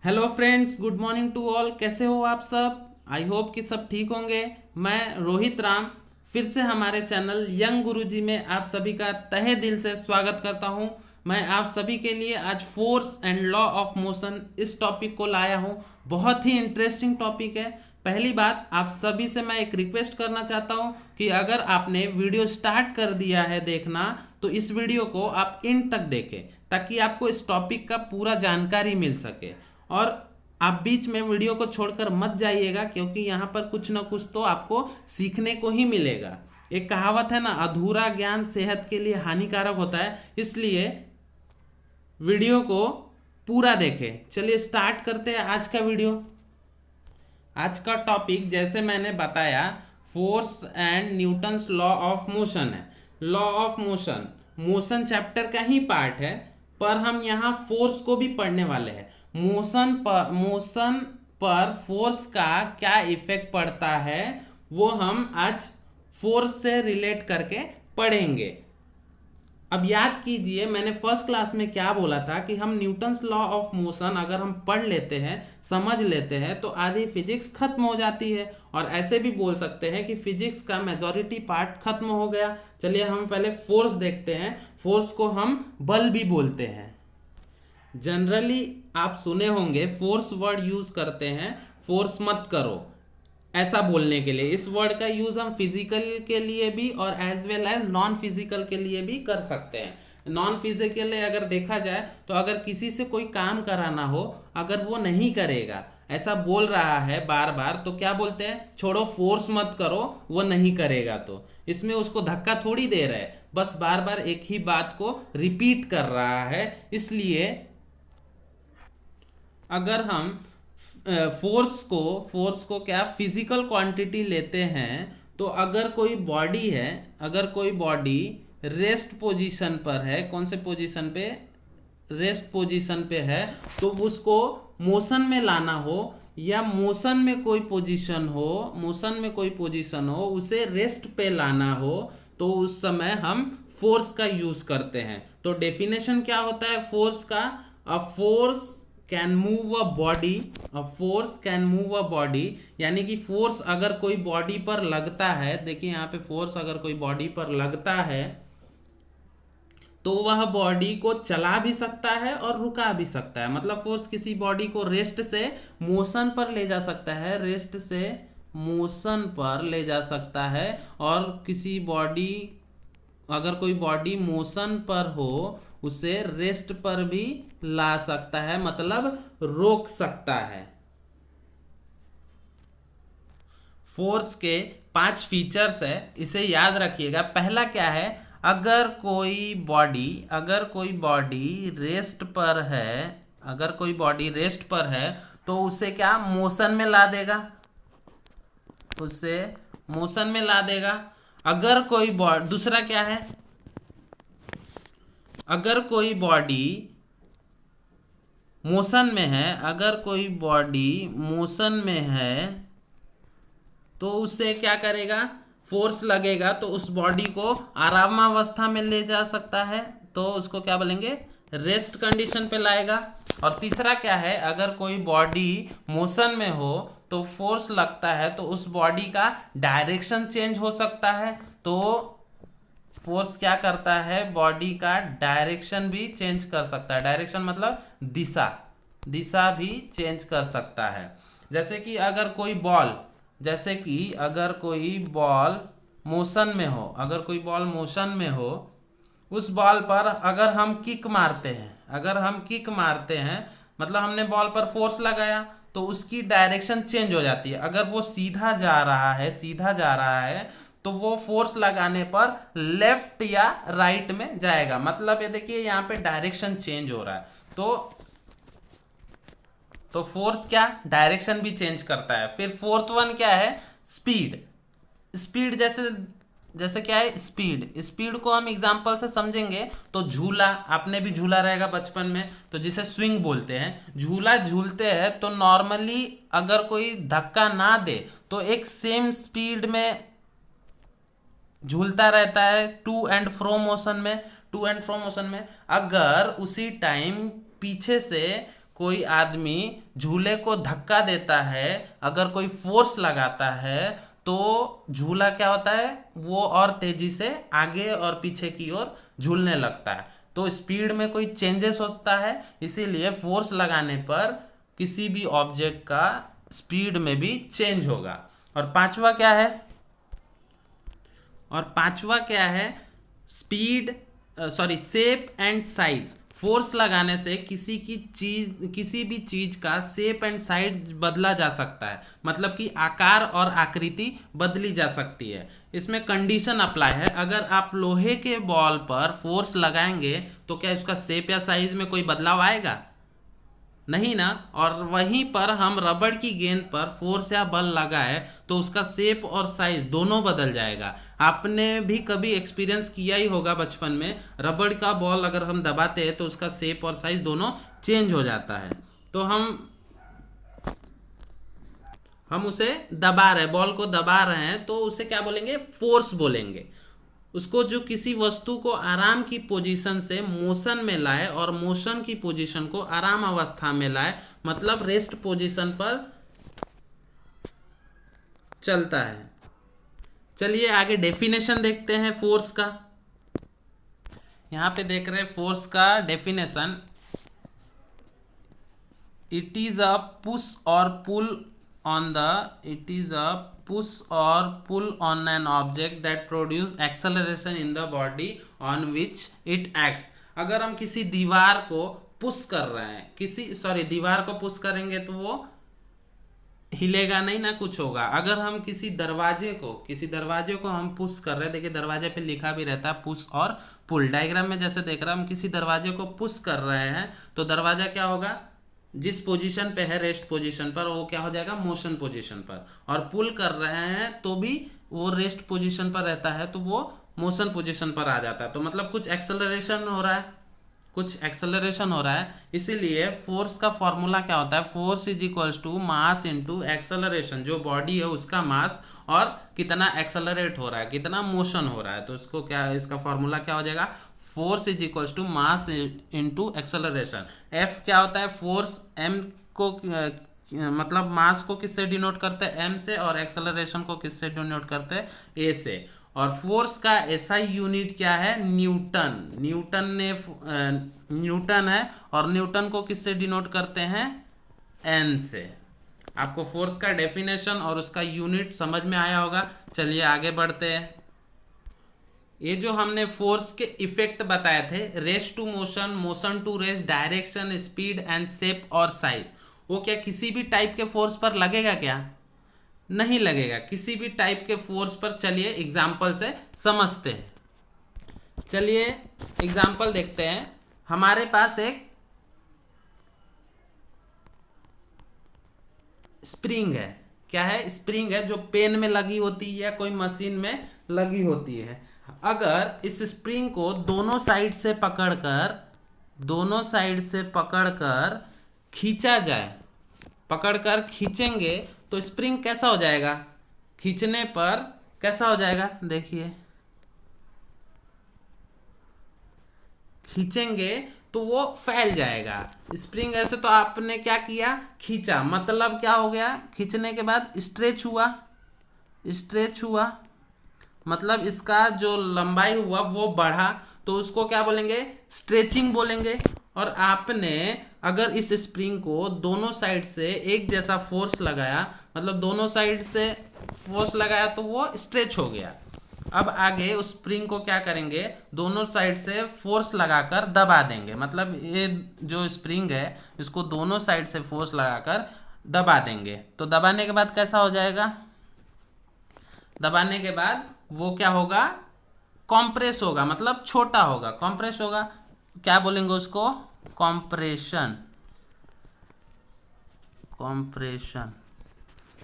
Hello friends, good morning to all. कैसे हो आप सब? आई होप कि सब ठीक होंगे। मैं रोहित राम फिर से हमारे चैनल यंग गुरुजी में आप सभी का तहे दिल से स्वागत करता हूं। मैं आप सभी के लिए आज force and law of motion इस टॉपिक को लाया हूं। बहुत ही इंटरेस्टिंग टॉपिक है। पहली बात, आप सभी से मैं एक रिक्वेस्ट करना चाहता हूं कि अगर आपने वीडियो स्टार्ट कर दिया है देखना, तो इस वीडियो को आप एंड तक देखें ताकि आपको इस टॉपिक का पूरा जानकारी मिल सके। और आप बीच में वीडियो को छोड़कर मत जाइएगा, क्योंकि यहाँ पर कुछ ना कुछ तो आपको सीखने को ही मिलेगा। एक कहावत है ना, अधूरा ज्ञान सेहत के लिए हानिकारक होता है, इसलिए वीडियो को पूरा देखें। चलिए स्टार्ट करते हैं आज का वीडियो। आज का टॉपिक जैसे मैंने बताया, force and Newton's law of motion है। Law of motion motion chapter का ही पार्ट है, पर हम यहाँ फोर्स को भी पढ़ने वाले हैं। मोशन पर फोर्स का क्या इफेक्ट पड़ता है वो हम आज फोर्स से रिलेट करके पढ़ेंगे। अब याद कीजिए, मैंने फर्स्ट क्लास में क्या बोला था कि हम न्यूटन्स लॉ ऑफ मोशन अगर हम पढ़ लेते हैं, समझ लेते हैं, तो आधी फिजिक्स खत्म हो जाती है। और ऐसे भी बोल सकते हैं कि फिजिक्स का मेजॉरिटी पार्ट खत्म हो गया। चलिए हम पहले फोर्स देखते हैं। फोर्स को हम बल भी बोलते हैं। जनरली आप सुने होंगे फोर्स वर्ड यूज करते हैं, फोर्स मत करो ऐसा बोलने के लिए। इस वर्ड का यूज हम फिजिकल के लिए भी और as well as non physical के लिए भी कर सकते हैं। नॉन फिजिकल अगर देखा जाए तो अगर किसी से कोई काम कराना हो, अगर वो नहीं करेगा, ऐसा बोल रहा है बार बार, तो क्या बोलते हैं? छोड़ो, फोर्स मत करो, वो नहीं करेगा। तो इसमें उसको धक्का थोड़ी दे रहा है, बस बार बार एक ही बात को रिपीट कर रहा है। इसलिए अगर हम फोर्स को क्या फिजिकल क्वांटिटी लेते हैं, तो अगर कोई बॉडी है, अगर कोई बॉडी रेस्ट पोजीशन पर है, कौन से पोजीशन पे? रेस्ट पोजीशन पे है, तो उसको मोशन में लाना हो या मोशन में कोई पोजीशन हो उसे रेस्ट पे लाना हो, तो उस समय हम फोर्स का यूज करते हैं। तो डेफिनेशन क्या होता है फोर्स का? A force can move a body, यानी कि फोर्स अगर कोई बॉडी पर लगता है, देखिए यहाँ पे फोर्स अगर कोई बॉडी पर लगता है तो वह बॉडी को चला भी सकता है और रुका भी सकता है। मतलब फोर्स किसी बॉडी को रेस्ट से मोशन पर ले जा सकता है, रेस्ट से मोशन पर ले जा सकता है, और किसी बॉडी, अगर कोई बॉडी मोशन पर हो, उसे रेस्ट पर भी ला सकता है, मतलब रोक सकता है। फोर्स के 5 फीचर्स है, इसे याद रखिएगा। पहला क्या है? अगर कोई बॉडी रेस्ट पर है, अगर कोई बॉडी रेस्ट पर है, तो उसे क्या मोशन में ला देगा? उसे मोशन में ला देगा। अगर कोई बॉडी, दूसरा क्या है? अगर कोई बॉडी मोशन में है, अगर कोई बॉडी मोशन में है, तो उससे क्या करेगा? फोर्स लगेगा तो उस बॉडी को आरामावस्था में ले जा सकता है, तो उसको क्या बोलेंगे? रेस्ट कंडीशन पे लाएगा। और तीसरा क्या है? अगर कोई बॉडी मोशन में हो तो फोर्स लगता है तो उस बॉडी का डायरेक्शन चेंज हो सकता है। तो फोर्स क्या करता है? बॉडी का डायरेक्शन भी चेंज कर सकता है। डायरेक्शन मतलब दिशा भी चेंज कर सकता है। जैसे कि अगर कोई बॉल मोशन में हो, उस बॉल पर अगर हम किक मारते हैं, मतलब हमने बॉल पर फोर्स लगाया, तो उसकी डायरेक्शन चेंज हो जाती है। अगर वो सीधा जा रहा है तो वो फोर्स लगाने पर लेफ्ट या राइट में जाएगा। मतलब ये देखिए यहाँ पे डायरेक्शन चेंज हो रहा है। तो फोर्स क्या डायरेक्शन भी चेंज करता है। फिर फोर्थ वन क्या है? स्पीड जैसे क्या है? स्पीड को हम एग्जांपल से समझेंगे तो झूला, आपने भी झूला रहेगा बचपन में, तो जिसे स्विंग बोलते हैं। झूला झूलते हैं तो नॉर्मली अगर कोई धक्का ना दे तो एक सेम स्पीड में झूलता रहता है टू एंड फ्रो मोशन में। अगर उसी टाइम पीछे से कोई आदमी झूले को धक्का देता है, अगर कोई फोर्स लगाता है तो झूला क्या होता है, वो और तेजी से आगे और पीछे की ओर झूलने लगता है। तो स्पीड में कोई चेंजेस होता है, इसीलिए फोर्स लगाने पर किसी भी ऑब्जेक्ट का स्पीड में भी चेंज होगा। और पांचवा क्या है, speed shape and size. Force लगाने से किसी भी चीज का शेप एंड साइज बदला जा सकता है, मतलब कि आकार और आकृति बदली जा सकती है। इसमें कंडीशन अप्लाई है, अगर आप लोहे के बॉल पर फोर्स लगाएंगे तो क्या इसका शेप या साइज में कोई बदलाव आएगा? नहीं ना। और वहीं पर हम रबड़ की गेंद पर फोर्स या बल लगाए तो उसका शेप और साइज दोनों बदल जाएगा। आपने भी कभी एक्सपीरियंस किया ही होगा बचपन में, रबड़ का बॉल अगर हम दबाते हैं तो उसका शेप और साइज दोनों चेंज हो जाता है। तो हम उसे दबा रहे, बॉल को दबा रहे हैं, तो उसे क्या बोलेंगे? फोर्स बोलेंगे। उसको जो किसी वस्तु को आराम की पोजीशन से मोशन में लाए और मोशन की पोजीशन को आराम अवस्था में लाए, मतलब रेस्ट पोजीशन पर चलता है। चलिए आगे डेफिनेशन देखते हैं फोर्स का। यहां पे देख रहे हैं फोर्स का definition. It is a push और पुल on an object that produce acceleration in the body on which it acts। अगर हम किसी दीवार को पुश कर रहे हैं, दीवार को पुश करेंगे तो वो हिलेगा नहीं ना, कुछ होगा। अगर हम किसी दरवाजे को हम पुश कर रहे हैं, देखिए दरवाजे पे लिखा भी रहता है पुश और पुल। डायग्राम में जैसे देख रहा हम किसी दरवाजे को पुश कर रहे हैं तो दरवाजा क्या होगा, जिस पोजीशन पे है रेस्ट पोजीशन पर, वो क्या हो जाएगा? मोशन पोजीशन पर। और पुल कर रहे हैं तो भी वो रेस्ट पोजीशन पर रहता है, तो वो मोशन पोजीशन पर आ जाता है। तो मतलब कुछ एक्सेलरेशन हो रहा है। इसीलिए फोर्स का फॉर्मूला क्या होता है? Force is equals to mass into acceleration. जो बॉडी है उसका मास और कितना एक्सेलरेट हो रहा है, कितना मोशन हो रहा है, तो इसका फॉर्मूला क्या हो जाएगा? Force is equals to mass into acceleration. F क्या होता है? फोर्स एम को मतलब मास को किससे डिनोट करते हैं? एम से, और एक्सेलरेशन को किससे डिनोट करते हैं? ए से। और फोर्स का एसआई यूनिट क्या है? न्यूटन है, और न्यूटन को किससे डिनोट करते हैं? एन से। आपको फोर्स का डेफिनेशन और उसका यूनिट समझ में आया होगा। चलिए आगे बढ़ते हैं। ये जो हमने फोर्स के इफेक्ट बताए थे, rest to motion, motion to rest, direction, speed and shape और साइज, वो क्या किसी भी टाइप के फोर्स पर लगेगा क्या? नहीं लगेगा किसी भी टाइप के फोर्स पर। चलिए एग्जाम्पल से समझते हैं। चलिए एग्जाम्पल देखते हैं। हमारे पास एक स्प्रिंग है। क्या है? स्प्रिंग है, जो पेन में लगी होती है या कोई मशीन में लगी होती है। अगर इस स्प्रिंग को दोनों साइड से पकड़कर खींचा जाए, पकड़कर खींचेंगे तो स्प्रिंग कैसा हो जाएगा? खींचने पर कैसा हो जाएगा? देखिए, खींचेंगे तो वो फैल जाएगा। स्प्रिंग ऐसे तो आपने क्या किया? खींचा, मतलब क्या हो गया? खींचने के बाद स्ट्रेच हुआ, मतलब इसका जो लंबाई हुआ वो बढ़ा, तो उसको क्या बोलेंगे? स्ट्रेचिंग बोलेंगे। और आपने अगर इस स्प्रिंग को दोनों साइड से एक जैसा फोर्स लगाया, मतलब दोनों साइड से फोर्स लगाया, तो वो स्ट्रेच हो गया। अब आगे उस स्प्रिंग को क्या करेंगे? दोनों साइड से फोर्स लगाकर दबा देंगे। मतलब ये जो स्प्रिंग है इसको दोनों साइड से फोर्स लगाकर दबा देंगे। तो दबाने के बाद कैसा हो जाएगा? दबाने के बाद वो क्या होगा? कॉम्प्रेस होगा, मतलब छोटा होगा, कॉम्प्रेस होगा। क्या बोलेंगे उसको? कॉम्प्रेशन।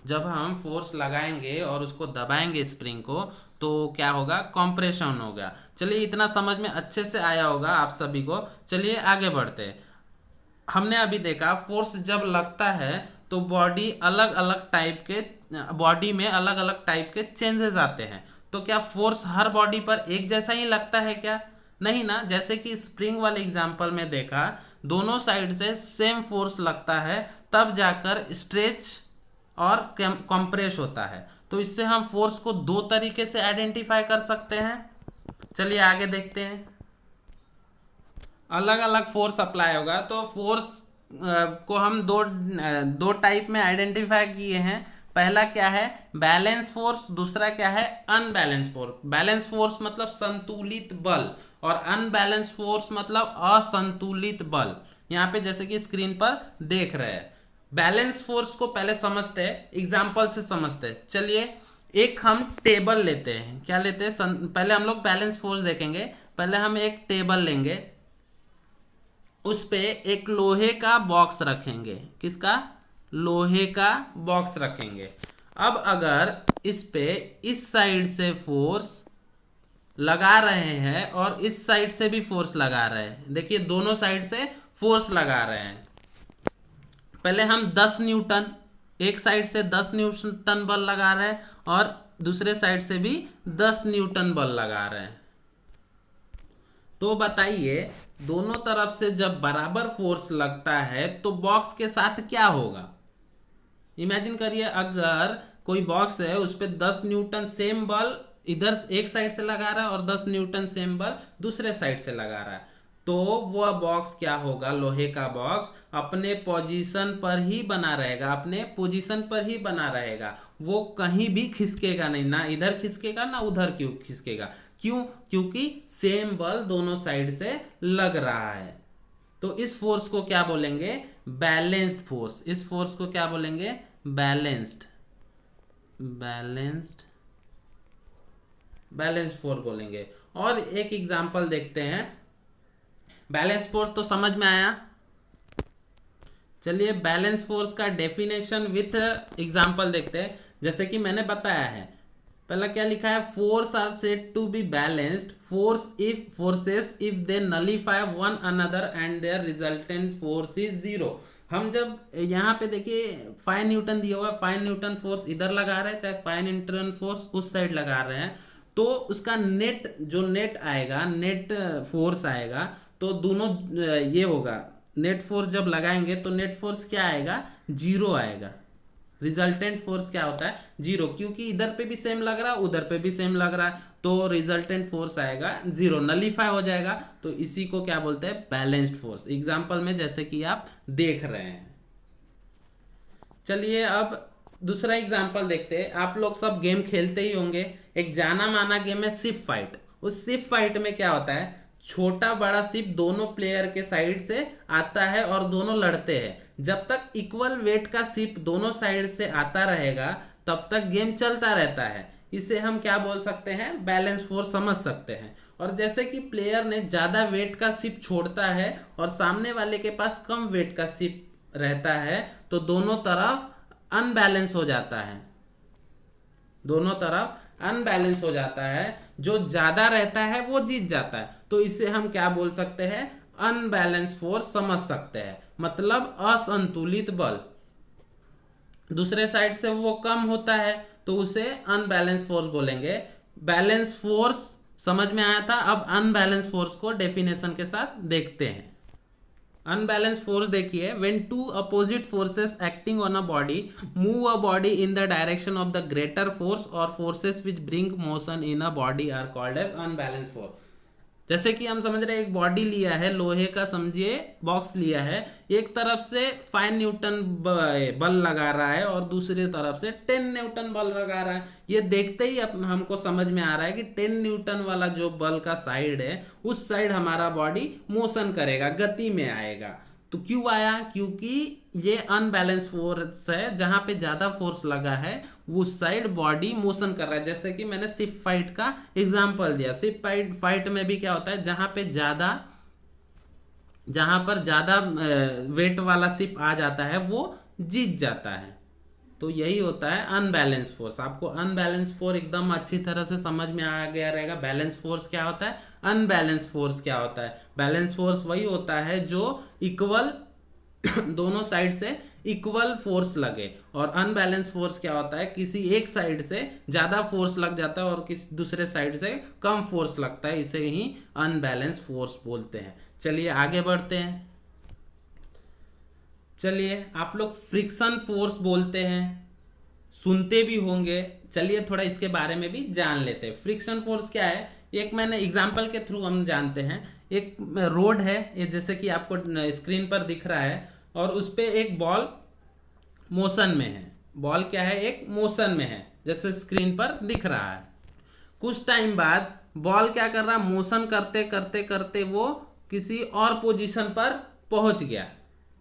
जब हम फोर्स लगाएंगे और उसको दबाएंगे स्प्रिंग को, तो क्या होगा? कॉम्प्रेशन होगा। चलिए इतना समझ में अच्छे से आया होगा आप सभी को। चलिए आगे बढ़ते हैं। हमने अभी देखा फोर्स जब लगता है तो बॉडी में अलग अलग टाइप के चेंजेस आते हैं। तो क्या फोर्स हर बॉडी पर एक जैसा ही लगता है क्या? नहीं ना। जैसे कि स्प्रिंग वाले एग्जांपल में देखा, दोनों साइड से सेम फोर्स लगता है तब जाकर स्ट्रेच और कंप्रेस होता है। तो इससे हम फोर्स को दो तरीके से आइडेंटिफाई कर सकते हैं। चलिए आगे देखते हैं। अलग अलग फोर्स अप्लाई होगा तो फोर्स को हम दो टाइप में आइडेंटिफाई किए हैं। पहला क्या है, बैलेंस फोर्स, दूसरा क्या है, अनबैलेंस फोर्स। बैलेंस फोर्स मतलब संतुलित बल और अनबैलेंस फोर्स मतलब असंतुलित बल। यहाँ पे जैसे कि स्क्रीन पर देख रहे हैं। बैलेंस फोर्स को पहले समझते हैं, एग्जाम्पल से समझते हैं। चलिए एक हम टेबल लेते हैं। क्या लेते हैं, पहले हम लोग बैलेंस फोर्स देखेंगे। पहले हम एक टेबल लेंगे, उस पे एक लोहे का बॉक्स रखेंगे। किसका, लोहे का बॉक्स रखेंगे। अब अगर इस पे इस साइड से फोर्स लगा रहे हैं और इस साइड से भी फोर्स लगा रहे हैं, देखिए दोनों साइड से फोर्स लगा रहे हैं। पहले हम 10 न्यूटन, एक साइड से 10 न्यूटन बल लगा रहे हैं और दूसरे साइड से भी 10 न्यूटन बल लगा रहे हैं। तो बताइए दोनों तरफ से जब बराबर फोर्स लगता है तो बॉक्स के साथ क्या होगा। इमेजिन करिए अगर कोई बॉक्स है, उस पर 10 न्यूटन सेम बल इधर एक साइड से लगा रहा है और 10 न्यूटन सेम बल दूसरे साइड से लगा रहा है, तो वह बॉक्स क्या होगा, लोहे का बॉक्स अपने पोजीशन पर ही बना रहेगा, अपने पोजीशन पर ही बना रहेगा। वो कहीं भी खिसकेगा नहीं, ना इधर खिसकेगा ना उधर क्यों खिसकेगा। क्यों, क्योंकि सेम बल दोनों साइड से लग रहा है। तो इस फोर्स को क्या बोलेंगे, बैलेंस्ड फोर्स। इस फोर्स को क्या बोलेंगे, बैलेंस्ड फोर्स बोलेंगे। और एक एग्जांपल देखते हैं। बैलेंस फोर्स तो समझ में आया। चलिए बैलेंस फोर्स का डेफिनेशन विथ एग्जांपल देखते हैं। जैसे कि मैंने बताया है, पहला क्या लिखा है, force are said to be balanced forces if they nullify one another and their resultant force is zero. हम जब यहाँ पे देखिए 5 न्यूटन दिया हुआ है, 5 न्यूटन फोर्स इधर लगा रहे हैं, चाहे 5 न्यूटन फोर्स उस साइड लगा रहे हैं, तो उसका नेट आएगा, नेट फोर्स आएगा, तो दोनों ये होगा, नेट फोर्स जब लगाएंगे तो नेट फोर्स क्या आएगा, जीरो आएगा। रिजल्टेंट फोर्स क्या होता है, जीरो, क्योंकि इधर पे भी सेम लग रहा है उधर पे भी सेम लग रहा है, तो रिजल्टेंट फोर्स आएगा जीरो, नलीफाई हो जाएगा। तो इसी को क्या बोलते हैं, बैलेंस्ड फोर्स। एग्जांपल में जैसे कि आप देख रहे हैं। चलिए अब दूसरा एग्जांपल देखते हैं। आप लोग सब गेम खेलते ही होंगे। एक जाना माना गेम है शिप फाइट। उस शिप फाइट में क्या होता है, छोटा बड़ा शिप दोनों प्लेयर के साइड से आता है और दोनों लड़ते हैं। जब तक इक्वल वेट का शिप दोनों साइड से आता रहेगा तब तक गेम चलता रहता है। इसे हम क्या बोल सकते हैं, बैलेंस फोर्स समझ सकते हैं। और जैसे कि प्लेयर ने ज्यादा वेट का शिप छोड़ता है और सामने वाले के पास कम वेट का शिप रहता है, तो दोनों तरफ अनबैलेंस हो जाता है, दोनों तरफ अनबैलेंस हो जाता है। जो ज्यादा रहता है वो जीत जाता है। तो इसे हम क्या बोल सकते हैं, अनबैलेंस फोर्स समझ सकते हैं, मतलब असंतुलित बल। दूसरे साइड से वो कम होता है तो उसे अनबैलेंस फोर्स बोलेंगे। बैलेंस फोर्स समझ में आया था। अब अनबैलेंस फोर्स को डेफिनेशन के साथ देखते हैं। अनबैलेंस फोर्स देखिए, when two opposite forces acting on a body move a body in the direction of the greater force और forces which bring motion in a body are called as unbalance force. जैसे कि हम समझ रहे हैं, एक body लिया है, लोहे का समझिए बॉक्स लिया है, एक तरफ से 5 न्यूटन बल लगा रहा है और दूसरी तरफ से 10 न्यूटन बल लगा रहा है। ये देखते ही हमको समझ में आ रहा है कि 10 न्यूटन वाला जो बल का साइड है उस साइड हमारा बॉडी मोशन करेगा, गति में आएगा। तो क्यों आया, क्योंकि ये अनबैलेंस फोर्स है। जहां पे ज्यादा फोर्स लगा है उस साइड बॉडी मोशन कर रहा है। जैसे कि मैंने शिप फाइट का एग्जांपल दिया। शिप फाइट में भी क्या होता है, जहां पर ज्यादा वेट वाला शिप आ जाता है वो जीत जाता है। तो यही होता है अनबैलेंस फोर्स। आपको अनबैलेंस फोर्स एकदम अच्छी तरह से समझ में आ गया रहेगा। बैलेंस फोर्स क्या होता है, अनबैलेंस फोर्स क्या होता है। बैलेंस फोर्स वही होता है जो इक्वल दोनों साइड से इक्वल फोर्स लगे। और अनबैलेंस फोर्स क्या होता है, किसी एक साइड से ज्यादा फोर्स लग जाता है और किसी दूसरे साइड से कम फोर्स लगता है। इसे ही अनबैलेंस फोर्स बोलते हैं। चलिए आगे बढ़ते हैं। चलिए, आप लोग फ्रिक्शन फोर्स बोलते हैं, सुनते भी होंगे। चलिए थोड़ा इसके बारे में भी जान लेते हैं। फ्रिक्शन फोर्स क्या है, एक मैंने एग्जांपल के थ्रू हम जानते हैं। एक रोड है, ये जैसे कि आपको स्क्रीन पर दिख रहा है, और उस पे एक बॉल मोशन में है। बॉल क्या है, एक मोशन में है, जैसे स्क्रीन पर दिख रहा है। कुछ टाइम बाद बॉल क्या कर रहा है, मोशन करते करते करते वो किसी और पोजीशन पर पहुंच गया।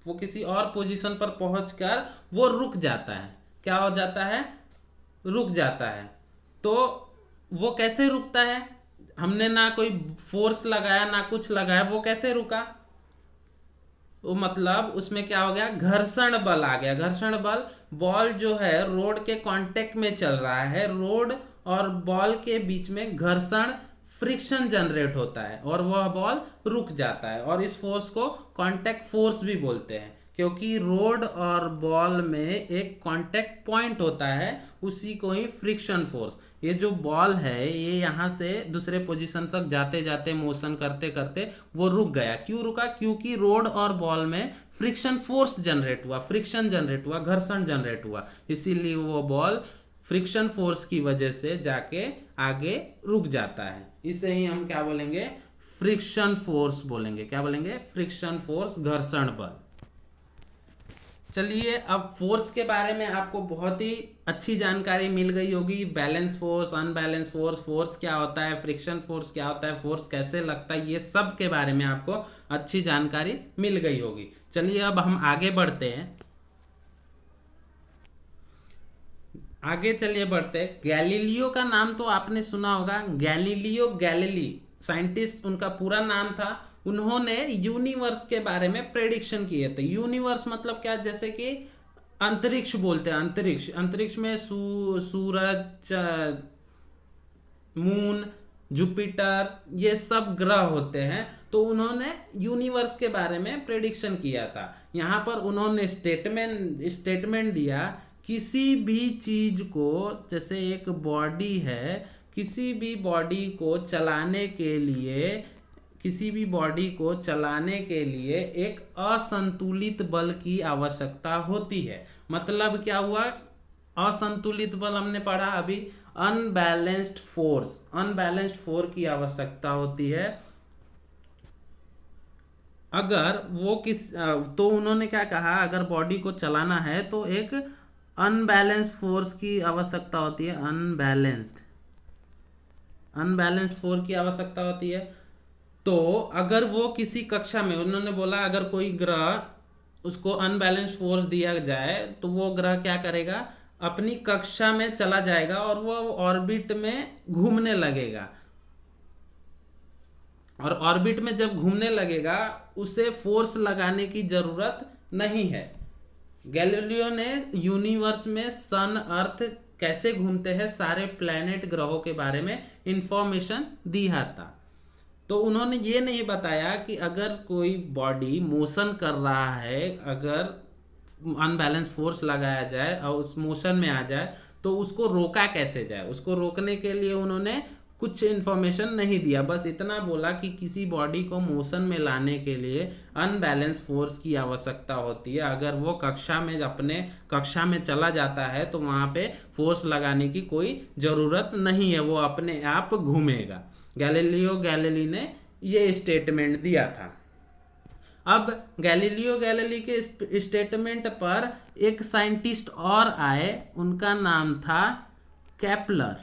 वो किसी और पोजीशन पर पहुंचकर वो रुक जाता है। क्या हो जाता है, रुक जाता है। तो वो कैसे रुकता है, हमने ना कोई फोर्स लगाया ना कुछ लगाया, वो कैसे रुका, वो मतलब उसमें क्या हो गया, घर्षण बल आ गया। घर्षण बल, बॉल जो है रोड के कांटेक्ट में चल रहा है, रोड और बॉल के बीच में घर्षण फ्रिक्शन जनरेट होता है और वह बॉल रुक जाता है। और इस फोर्स को कांटेक्ट फोर्स भी बोलते हैं, क्योंकि रोड और बॉल में एक कांटेक्ट पॉइंट होता है, उसी को ही फ्रिक्शन फोर्स। ये जो बॉल है ये यहाँ से दूसरे पोजीशन तक जाते जाते मोशन करते करते वो रुक गया। क्यों रुका, क्योंकि रोड और बॉल में फ्रिक्शन फोर्स जनरेट हुआ, फ्रिक्शन जनरेट हुआ, घर्षण जनरेट हुआ, इसीलिए वो बॉल फ्रिक्शन फोर्स की वजह से जाके आगे रुक जाता है। इसे ही हम क्या बोलेंगे, फ्रिक्शन फोर्स बोलेंगे। क्या बोलेंगे, फ्रिक्शन फोर्स, घर्षण बल। चलिए, अब फोर्स के बारे में आपको बहुत ही अच्छी जानकारी मिल गई होगी। Balance force, unbalance force, force क्या होता है, फ्रिक्शन फोर्स क्या होता है, फोर्स कैसे लगता है, ये सब के बारे में आपको अच्छी जानकारी मिल गई होगी। चलिए अब हम आगे बढ़ते हैं। आगे चलिए बढ़ते हैं। गैलीलियो का नाम तो आपने सुना होगा, गैलीलियो गैलीली साइंटिस्ट उनका पूरा नाम था। उन्होंने यूनिवर्स के बारे में प्रेडिक्शन किए थे। यूनिवर्स मतलब क्या, जैसे कि अंतरिक्ष बोलते हैं, अंतरिक्ष, अंतरिक्ष में सूरज, मून, जुपिटर, ये सब ग्रह होते हैं। तो उन्होंने यूनिवर्स के बारे में प्रेडिक्शन किया था। यहाँ पर उन्होंने स्टेटमेंट दिया, किसी भी चीज को, जैसे एक बॉडी है, किसी भी बॉडी को चलाने के लिए, किसी भी बॉडी को चलाने के लिए एक असंतुलित बल की आवश्यकता होती है। मतलब क्या हुआ, असंतुलित बल हमने पढ़ा अभी, अनबैलेंस्ड फोर्स, अनबैलेंस्ड फोर्स की आवश्यकता होती है। अगर वो तो उन्होंने क्या कहा, अगर बॉडी को चलाना है तो एक अनबैलेंस्ड फोर्स की आवश्यकता होती है, अनबैलेंस्ड फोर्स की आवश्यकता होती है। तो अगर वो किसी कक्षा में, उन्होंने बोला अगर कोई ग्रह उसको अनबैलेंस्ड फोर्स दिया जाए तो वो ग्रह क्या करेगा, अपनी कक्षा में चला जाएगा और वो ऑर्बिट में घूमने लगेगा। और ऑर्बिट में जब घूमने लगेगा उसे फोर्स लगाने की जरूरत नहीं है। गैलीलियो ने यूनिवर्स में सन, अर्थ कैसे घूमते हैं, सारे प्लैनेट, ग्रहों के बारे में इंफॉर्मेशन दिया था। तो उन्होंने ये नहीं बताया कि अगर कोई बॉडी मोशन कर रहा है, अगर अनबैलेंस फोर्स लगाया जाए और उस मोशन में आ जाए तो उसको रोका कैसे जाए। उसको रोकने के लिए उन्होंने कुछ इन्फॉर्मेशन नहीं दिया, बस इतना बोला कि किसी बॉडी को मोशन में लाने के लिए अनबैलेंस फोर्स की आवश्यकता होती है। अगर वो अपने कक्षा में चला जाता है तो वहां पे फोर्स लगाने की कोई जरूरत नहीं है, वो अपने आप घूमेगा। गैलीलियो गैलीली ने ये स्टेटमेंट दिया था। अब गैलीलियो गैलीली के स्टेटमेंट पर एक साइंटिस्ट और आए, उनका नाम था केपलर।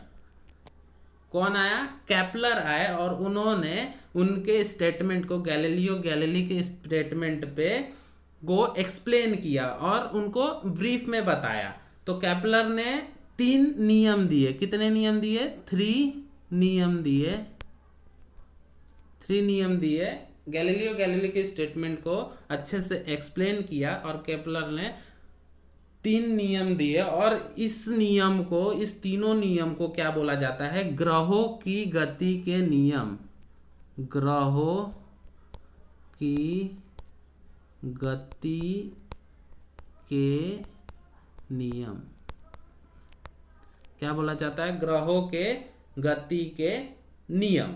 कौन आया, केपलर आए, और उन्होंने उनके स्टेटमेंट को, गैलीलियो गैलीली के स्टेटमेंट पे को एक्सप्लेन किया और उनको ब्रीफ में बताया। तो केपलर ने 3 नियम दिए। कितने नियम दिए, 3 नियम दिए। 3 नियम दिए। गैलीलियो गैलीली के स्टेटमेंट को अच्छे से एक्सप्लेन किया और केपलर ने 3 नियम दिए। और इस तीनों नियम को क्या बोला जाता है, ग्रहों की गति के नियम। ग्रहों की गति के नियम क्या बोला जाता है, ग्रहों के गति के नियम।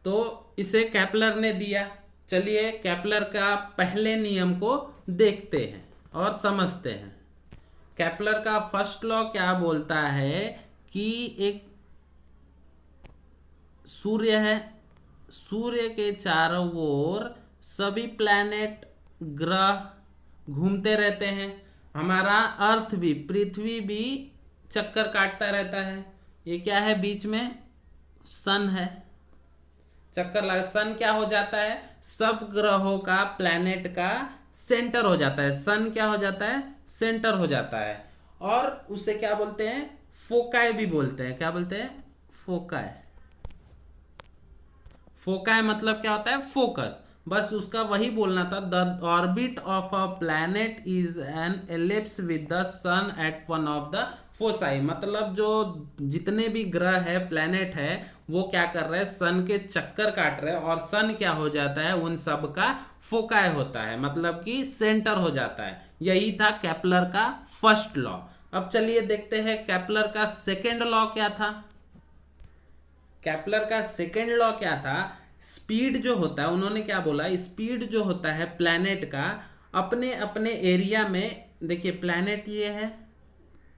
तो इसे केपलर ने दिया। चलिए केपलर का पहले नियम को देखते हैं और समझते हैं। केपलर का फर्स्ट लॉ क्या बोलता है कि एक सूर्य है, सूर्य के चारों ओर सभी प्लैनेट ग्रह घूमते रहते हैं। हमारा अर्थ भी, पृथ्वी भी चक्कर काटता रहता है। ये क्या है, बीच में सन है, चक्कर लगा। सन क्या हो जाता है, सब ग्रहों का, प्लैनेट का सेंटर हो जाता है। सन क्या हो जाता है, सेंटर हो जाता है। और उसे क्या बोलते हैं, फोकाई भी बोलते हैं। क्या बोलते हैं, फोकाई। फोकाई मतलब क्या होता है, फोकस। बस उसका वही बोलना था। The orbit of a planet is an ellipse with the sun at one of the foci. मतलब जो जितने भी ग्रह है, प्लैनेट है, वो क्या कर रहे हैं, सन के चक्कर काट रहे हैं, और सन क्या हो जाता है, उन सब का फोकाई होता है, मतलब कि सेंटर हो जाता है। यही था केपलर का फर्स्ट लॉ। अब चलिए देखते हैं केपलर का सेकेंड लॉ क्या था। केपलर का सेकेंड लॉ क्या था, स्पीड जो होता है, उन्होंने क्या बोला, स्पीड जो होता है प्लैनेट का अपने अपने एरिया में, देखिए प्लैनेट ये है,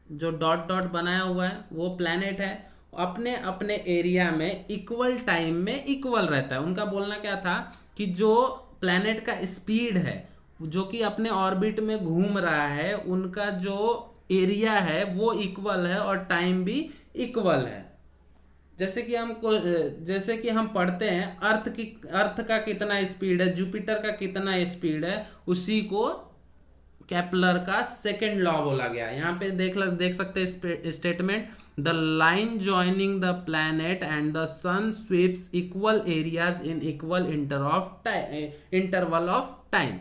जो डॉट डॉट बनाया हुआ है वो प्लैनेट है, अपने अपने एरिया में इक्वल टाइम में इक्वल रहता है। उनका बोलना क्या था कि जो प्लैनेट का स्पीड है, जो कि अपने ऑर्बिट में घूम रहा है, उनका जो एरिया है वो इक्वल है और टाइम भी इक्वल है। जैसे कि हम पढ़ते हैं अर्थ का कितना स्पीड है, जुपिटर का कितना स्पीड है, उसी को केपलर का सेकेंड लॉ बोला गया। यहाँ पे देख सकते हैं statement, the line joining the planet and the sun sweeps equal areas in equal interval of time.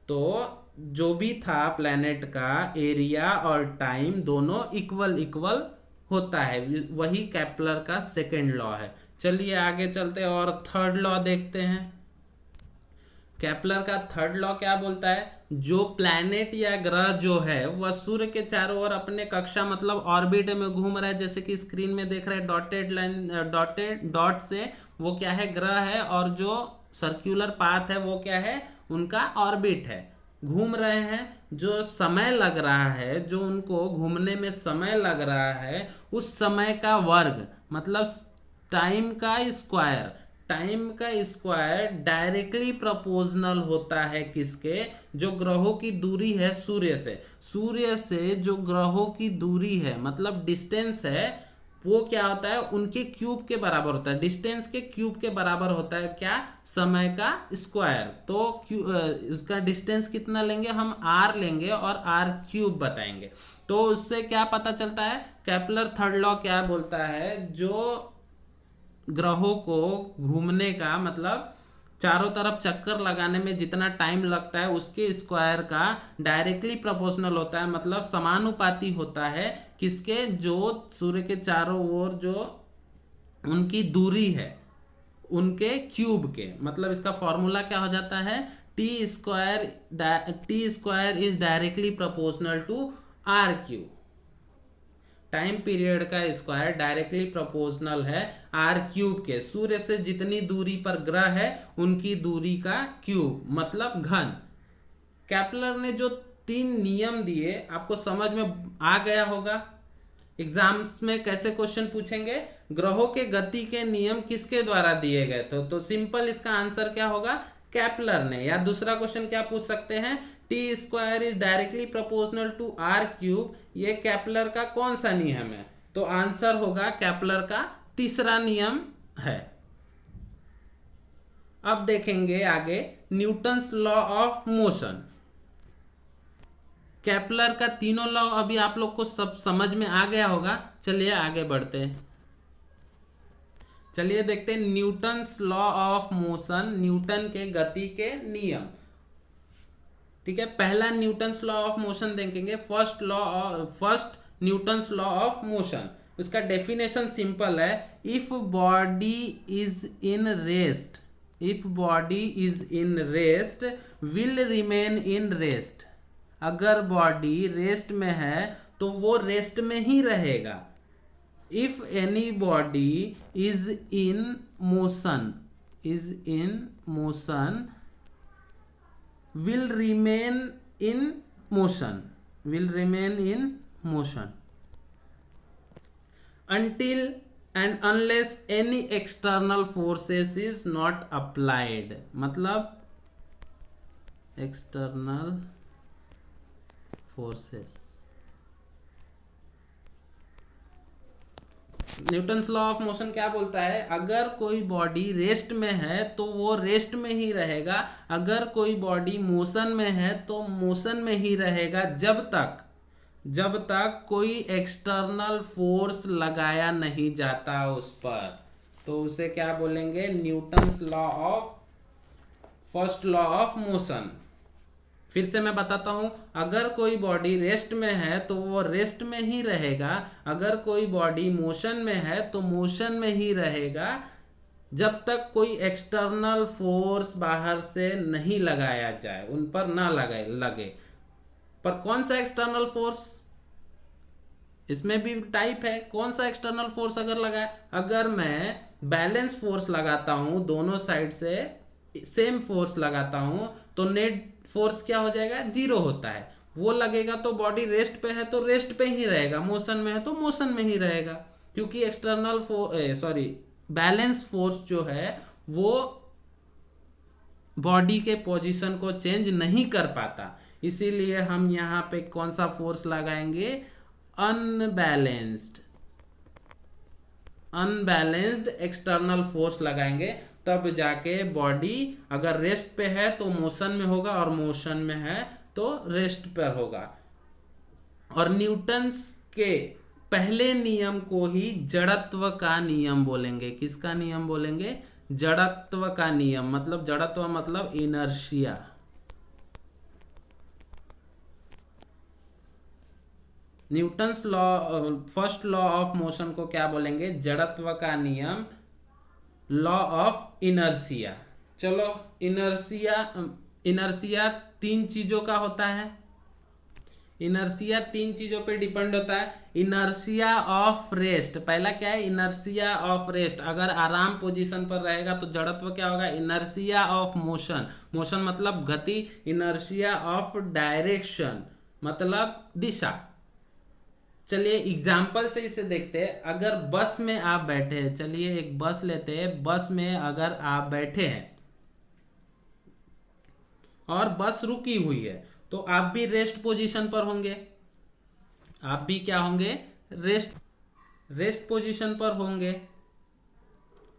तो जो भी था प्लैनेट का एरिया और टाइम दोनों इक्वल इक्वल होता है, वही केपलर का सेकेंड लॉ है। चलिए आगे चलते हैं और थर्ड लॉ देखते हैं। केपलर का थर्ड लॉ क्या बोलता है, जो प्लैनेट या ग्रह जो है वह सूर्य के चारों ओर अपने कक्षा मतलब ऑर्बिट में घूम रहा है, जैसे कि स्क्रीन में देख रहे हैं डॉटेड लाइन, डॉटेड डॉट से, वो क्या है, ग्रह है, और जो सर्कुलर पाथ है वो क्या है, उनका ऑर्बिट है, घूम रहे हैं। जो समय लग रहा है, जो उनको घूमने में समय लग रहा है, उस समय का वर्ग मतलब टाइम का स्क्वायर, टाइम का स्क्वायर डायरेक्टली प्रोपोर्शनल होता है किसके, जो ग्रहों की दूरी है सूर्य से। सूर्य से जो ग्रहों की दूरी है मतलब डिस्टेंस है, वो क्या होता है, उनके क्यूब के बराबर होता है, डिस्टेंस के क्यूब के बराबर होता है क्या, समय का स्क्वायर। तो उसका डिस्टेंस कितना लेंगे हम, आर लेंगे और आर क्यूब बताएंगे। तो उससे क्या पता चलता है, केपलर थर्ड लॉ क्या बोलता है, जो ग्रहों को घूमने का मतलब चारों तरफ चक्कर लगाने में जितना टाइम लगता है उसके स्क्वायर का डायरेक्टली प्रोपोर्शनल होता है, मतलब समानुपाती होता है किसके, जो सूर्य के चारों ओर जो उनकी दूरी है उनके क्यूब के। मतलब इसका फॉर्मूला क्या हो जाता है, T square is directly proportional to are cube. Time period का स्क्वायर डायरेक्टली प्रोपोर्शनल है आर क्यूब के, सूर्य से जितनी दूरी पर ग्रह है उनकी दूरी का क्यूब मतलब घन। केपलर ने जो 3 नियम दिए आपको समझ में आ गया होगा। एग्जाम्स में कैसे क्वेश्चन पूछेंगे, ग्रहों के गति के नियम किसके द्वारा दिए गए थे, तो सिंपल इसका आंसर क्या होगा, केपलर ने। या दूसरा क्वेश्चन क्या पूछ सकते हैं, T square is directly proportional to are cube, ये केपलर का कौन सा नियम है, तो आंसर होगा केपलर का तीसरा नियम है। अब देखेंगे आगे Newton's law of motion. Kepler का तीनों लॉ अभी आप लोग को सब समझ में आ गया होगा। चलिए आगे बढ़ते हैं, चलिए देखते हैं Newton's law of motion, Newton के गति के नियम। ठीक है, पहला न्यूटन्स लॉ ऑफ मोशन देखेंगे, first Newton's law of motion. उसका डेफिनेशन सिंपल है, if body is in rest, if body is in rest will remain in rest. अगर बॉडी रेस्ट में है तो वो रेस्ट में ही रहेगा। If any body is in motion, is in motion will remain in motion, will remain in motion until and unless any external forces is not applied. मतलब external forces, Newton's law of motion क्या बोलता है, अगर कोई body rest में है तो वो रेस्ट में ही रहेगा, अगर कोई बॉडी मोशन में है तो मोशन में ही रहेगा जब तक कोई एक्सटर्नल फोर्स लगाया नहीं जाता उस पर। तो उसे क्या बोलेंगे, Newton's law of, first law of motion. फिर से मैं बताता हूं, अगर कोई बॉडी रेस्ट में है तो वो रेस्ट में ही रहेगा, अगर कोई बॉडी मोशन में है तो मोशन में ही रहेगा, जब तक कोई एक्सटर्नल फोर्स बाहर से नहीं लगाया जाए, उन पर ना लगे। पर कौन सा एक्सटर्नल फोर्स, इसमें भी टाइप है, कौन सा एक्सटर्नल फोर्स अगर लगाए, अगर मैं बैलेंस फोर्स लगाता हूं, दोनों साइड से सेम फोर्स लगाता हूं, तो नेट फोर्स क्या हो जाएगा, 0 होता है। वो लगेगा तो बॉडी रेस्ट पे है तो रेस्ट पे ही रहेगा, मोशन में है तो मोशन में ही रहेगा, क्योंकि बैलेंस फोर्स जो है वो बॉडी के पोजीशन को चेंज नहीं कर पाता। इसीलिए हम यहाँ पे कौन सा फोर्स लगाएंगे, अनबैलेंस्ड एक्सटर्नल फोर्स लगाएंगे, तब जाके बॉडी अगर रेस्ट पे है तो मोशन में होगा और मोशन में है तो रेस्ट पर होगा। और न्यूटन्स के पहले नियम को ही जड़त्व का नियम बोलेंगे। किसका नियम बोलेंगे, जड़त्व का नियम। मतलब जड़त्व मतलब inertia. Newton's law, first law of motion को क्या बोलेंगे, जड़त्व का नियम, लॉ ऑफ इनर्शिया। चलो, इनर्शिया 3 चीजों का होता है, इनर्शिया 3 चीजों पे डिपेंड होता है। इनर्शिया ऑफ रेस्ट, पहला क्या है, इनर्शिया ऑफ रेस्ट, अगर आराम पोजीशन पर रहेगा तो जड़त्व क्या होगा, इनर्शिया ऑफ मोशन, मोशन मतलब गति, इनर्शिया ऑफ डायरेक्शन मतलब दिशा। चलिए एग्जाम्पल से इसे देखते हैं। अगर बस में आप बैठे हैं, चलिए एक बस लेते हैं, बस में अगर आप बैठे हैं और बस रुकी हुई है तो आप भी रेस्ट पोजीशन पर होंगे, आप भी क्या होंगे, रेस्ट पोजीशन पर होंगे।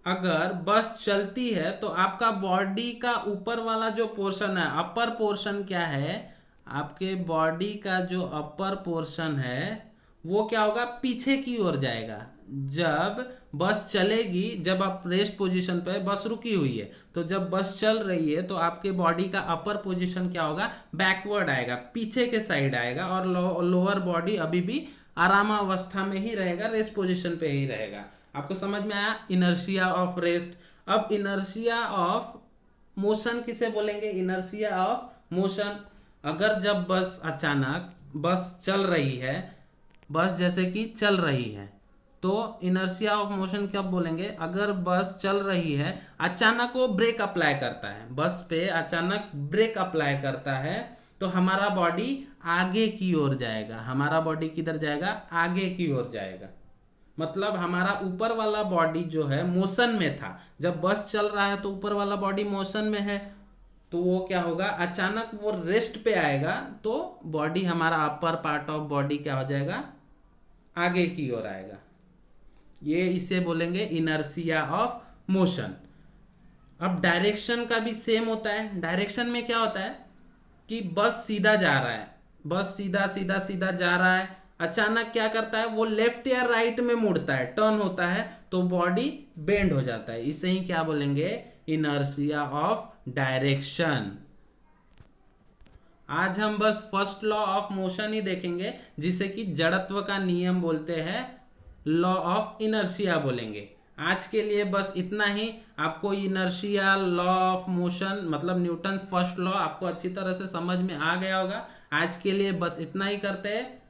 अगर बस चलती है तो आपका बॉडी का ऊपर वाला जो पोर्शन है, अपर पोर्शन क्या है, आपके बॉडी का जो अपर पोर्शन है वो क्या होगा, पीछे की ओर जाएगा। जब बस चलेगी, जब आप रेस्ट पोजीशन पे, बस रुकी हुई है, तो जब बस चल रही है तो आपके बॉडी का अपर पोजीशन क्या होगा, बैकवर्ड आएगा, पीछे के साइड आएगा, और लोअर बॉडी अभी भी आरामावस्था में ही रहेगा, रेस्ट पोजीशन पे ही रहेगा। आपको समझ में आया, इनर्शिया ऑफ रेस्ट। अब इनर्शिया ऑफ मोशन किसे बोलेंगे, इनर्शिया ऑफ मोशन, अगर जब बस अचानक, बस चल रही है, बस जैसे कि चल रही है, तो इनर्शिया ऑफ मोशन कब बोलेंगे, अगर बस चल रही है, अचानक वो ब्रेक अप्लाई करता है, बस पे अचानक ब्रेक अप्लाई करता है, तो हमारा बॉडी आगे की ओर जाएगा, हमारा बॉडी किधर जाएगा, आगे की ओर जाएगा। मतलब हमारा ऊपर वाला बॉडी जो है मोशन में था, जब बस चल रहा है तो ऊपर वाला बॉडी मोशन में है, तो वो क्या होगा, अचानक वो रेस्ट पे आएगा, तो बॉडी, हमारा अपर पार्ट ऑफ बॉडी क्या हो जाएगा, आगे की ओर आएगा। ये इसे बोलेंगे इनर्शिया ऑफ मोशन। अब डायरेक्शन का भी सेम होता है। डायरेक्शन में क्या होता है कि बस सीधा जा रहा है, बस सीधा सीधा सीधा जा रहा है, अचानक क्या करता है, वो लेफ्ट या राइट में मुड़ता है, टर्न होता है, तो बॉडी बेंड हो जाता है। इसे ही क्या बोलेंगे, इनर्शिया ऑफ डायरेक्शन। आज हम बस फर्स्ट लॉ ऑफ मोशन ही देखेंगे, जिसे कि जड़त्व का नियम बोलते हैं, लॉ ऑफ इनर्शिया बोलेंगे। आज के लिए बस इतना ही। आपको इनर्शिया, लॉ ऑफ मोशन मतलब न्यूटन्स फर्स्ट लॉ आपको अच्छी तरह से समझ में आ गया होगा। आज के लिए बस इतना ही करते हैं।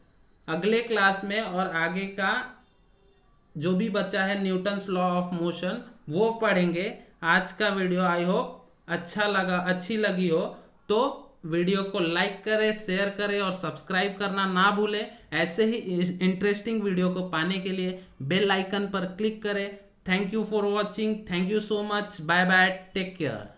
अगले क्लास में और आगे का जो भी बच्चा है न्यूटन्स लॉ ऑफ मोशन वो पढ़ेंगे। आज का वीडियो आई होप अच्छी लगी हो तो वीडियो को लाइक करें, शेयर करें और सब्सक्राइब करना ना भूलें। ऐसे ही इंटरेस्टिंग वीडियो को पाने के लिए बेल आइकन पर क्लिक करें। Thank you for watching, thank you so much, bye bye, take care.